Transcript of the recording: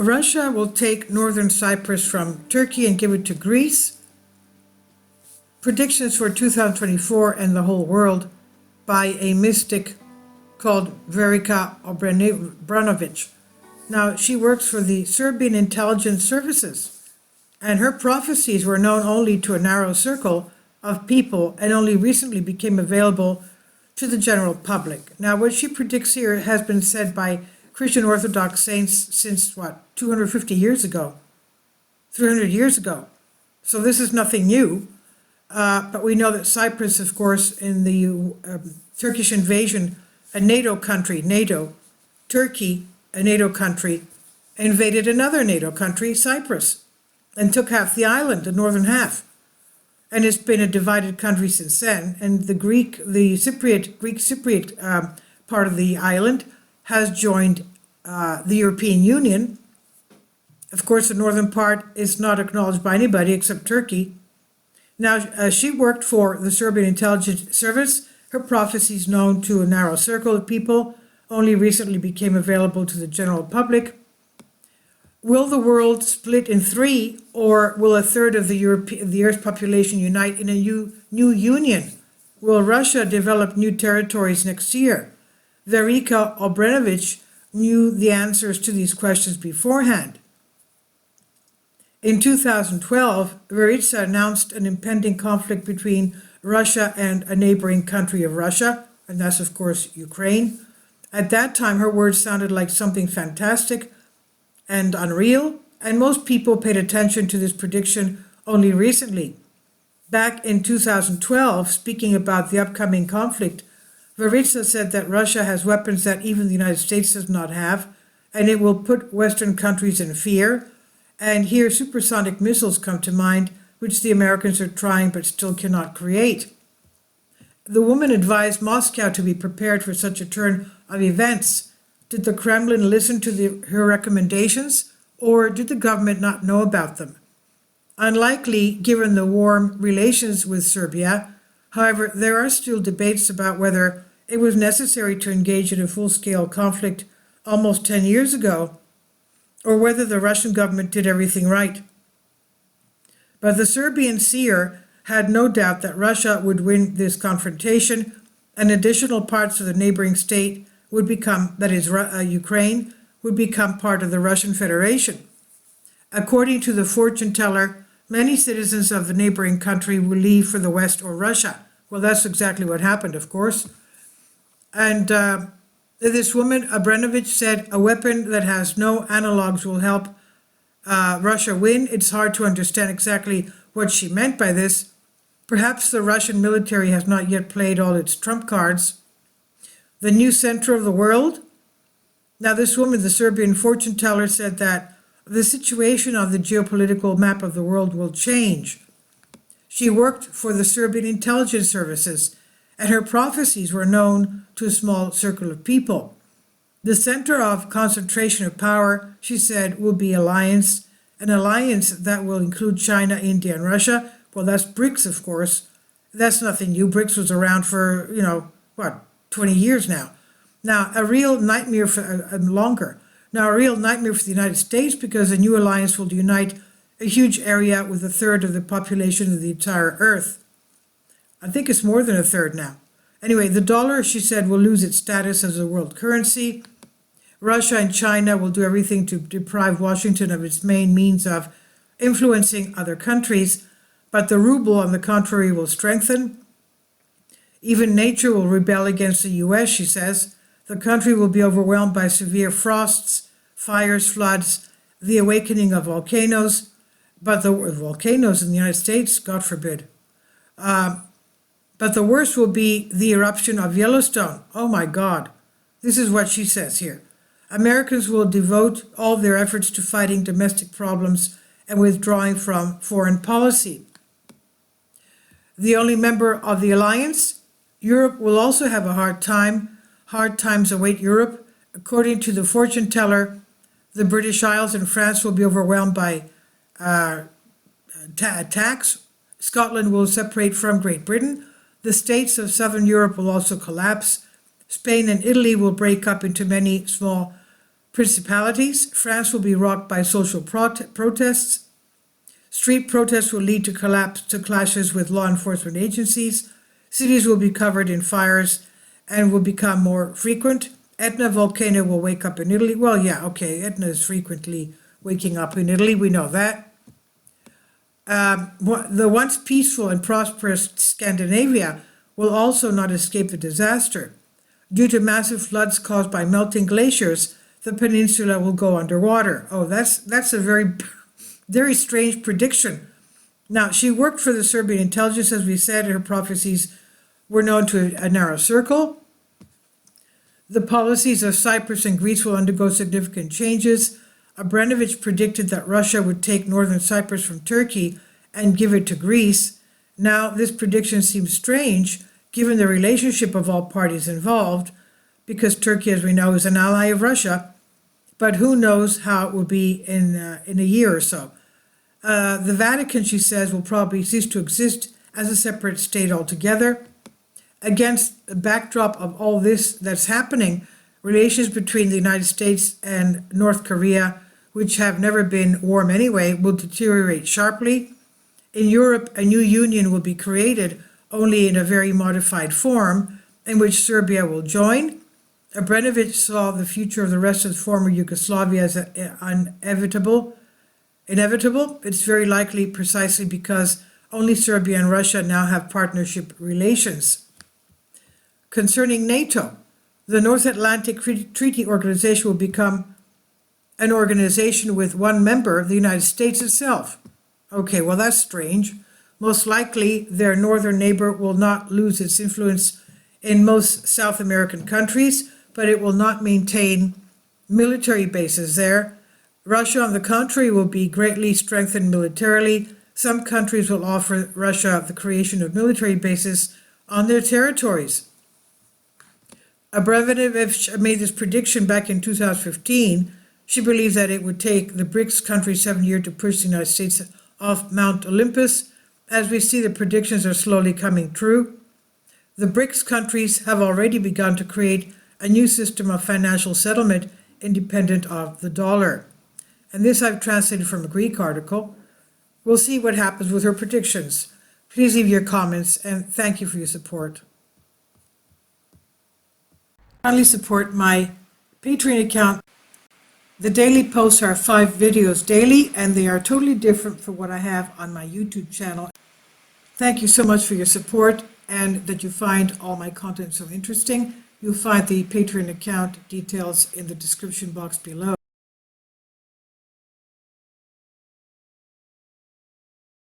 Russia will take northern Cyprus from Turkey and give it to Greece. Predictions for 2024 and the whole world by a mystic called Verica Obranovic. Now, she works for the Serbian intelligence services, and her prophecies were known only to a narrow circle of people and only recently became available to the general public. Now, what she predicts here has been said by Christian Orthodox saints since, 250 years ago, 300 years ago. So this is nothing new. But we know that Cyprus, of course, in the Turkish invasion, a NATO country, Turkey, a NATO country, invaded another NATO country, Cyprus, and took half the island, the northern half. And it's been a divided country since then. And the Greek Cypriot part of the island has joined the European Union. Of course, the northern part is not acknowledged by anybody except Turkey. Now, she worked for the Serbian intelligence service. Her prophecies, known to a narrow circle of people, only recently became available to the general public. Will the world split in three, or will a third of the Earth's population unite in a new union? Will Russia develop new territories next year? Verica Obranovic knew the answers to these questions beforehand. In 2012, Verica announced an impending conflict between Russia and a neighboring country of Russia, and that's, of course, Ukraine. At that time, her words sounded like something fantastic and unreal, and most people paid attention to this prediction only recently. Back in 2012, speaking about the upcoming conflict, Verica said that Russia has weapons that even the United States does not have, and it will put Western countries in fear. And here supersonic missiles come to mind, which the Americans are trying but still cannot create. The woman advised Moscow to be prepared for such a turn of events. Did the Kremlin listen to her recommendations, or did the government not know about them? Unlikely, given the warm relations with Serbia. However, there are still debates about whether it was necessary to engage in a full-scale conflict almost 10 years ago, or whether the Russian government did everything right. But the Serbian Seer had no doubt that Russia would win this confrontation, and additional parts of the neighboring state would become, that is, Ukraine, would become part of the Russian Federation. According to the fortune teller, many citizens of the neighboring country will leave for the West or Russia. Well, that's exactly what happened, of course. And this woman, Abramovich, said a weapon that has no analogs will help Russia win. It's hard to understand exactly what she meant by this. Perhaps the Russian military has not yet played all its trump cards. The new center of the world. Now, this woman, the Serbian fortune teller, said that the situation on the geopolitical map of the world will change. She worked for the Serbian intelligence services, and her prophecies were known to a small circle of people. The center of concentration of power, she said, will be an alliance that will include China, India, and Russia. Well, that's BRICS, of course. That's nothing new. BRICS was around for, 20 years now. Now, a real nightmare for longer. Now, a real nightmare for the United States, because the new alliance will unite a huge area with a third of the population of the entire Earth. I think it's more than a third now. Anyway, the dollar, she said, will lose its status as a world currency. Russia and China will do everything to deprive Washington of its main means of influencing other countries, but the ruble, on the contrary, will strengthen. Even nature will rebel against the U.S., she says. The country will be overwhelmed by severe frosts, fires, floods, the awakening of volcanoes, but the volcanoes in the United States, God forbid. But the worst will be the eruption of Yellowstone. Oh my God. This is what she says here. Americans will devote all their efforts to fighting domestic problems and withdrawing from foreign policy. The only member of the alliance, Europe, will also have a hard time. Hard times await Europe. According to the fortune teller, the British Isles and France will be overwhelmed by attacks. Scotland will separate from Great Britain. The states of southern Europe will also collapse. Spain and Italy will break up into many small principalities. France will be rocked by social protests. Street protests will lead to clashes with law enforcement agencies. Cities will be covered in fires and will become more frequent. Etna volcano will wake up in Italy. Well, yeah, okay, Etna is frequently waking up in Italy, we know that. The once peaceful and prosperous Scandinavia will also not escape the disaster. Due to massive floods caused by melting glaciers, the peninsula will go underwater. Oh, that's a very, very strange prediction. Now, she worked for the Serbian intelligence, as we said, her prophecies were known to a narrow circle. The policies of Cyprus and Greece will undergo significant changes. Abramovich predicted that Russia would take northern Cyprus from Turkey and give it to Greece. Now, this prediction seems strange, given the relationship of all parties involved, because Turkey, as we know, is an ally of Russia, but who knows how it will be in a year or so. The Vatican, she says, will probably cease to exist as a separate state altogether. Against the backdrop of all this that's happening, relations between the United States and North Korea, which have never been warm anyway, will deteriorate sharply. In Europe, a new union will be created, only in a very modified form, in which Serbia will join. Abramovich saw the future of the rest of former Yugoslavia as inevitable. It's very likely precisely because only Serbia and Russia now have partnership relations. Concerning NATO, the North Atlantic Treaty Organization will become an organization with one member, the United States itself. Okay, well, that's strange. Most likely, their northern neighbor will not lose its influence in most South American countries, but it will not maintain military bases there. Russia, on the contrary, will be greatly strengthened militarily. Some countries will offer Russia the creation of military bases on their territories. Abramovich made this prediction back in 2015. She believes that it would take the BRICS countries 7 years to push the United States off Mount Olympus. As we see, the predictions are slowly coming true. The BRICS countries have already begun to create a new system of financial settlement independent of the dollar. And this I've translated from a Greek article. We'll see what happens with her predictions. Please leave your comments, and thank you for your support. Kindly support my Patreon account. The daily posts are 5 videos daily, and they are totally different from what I have on my YouTube channel. Thank you so much for your support and that you find all my content so interesting. You'll find the Patreon account details in the description box below.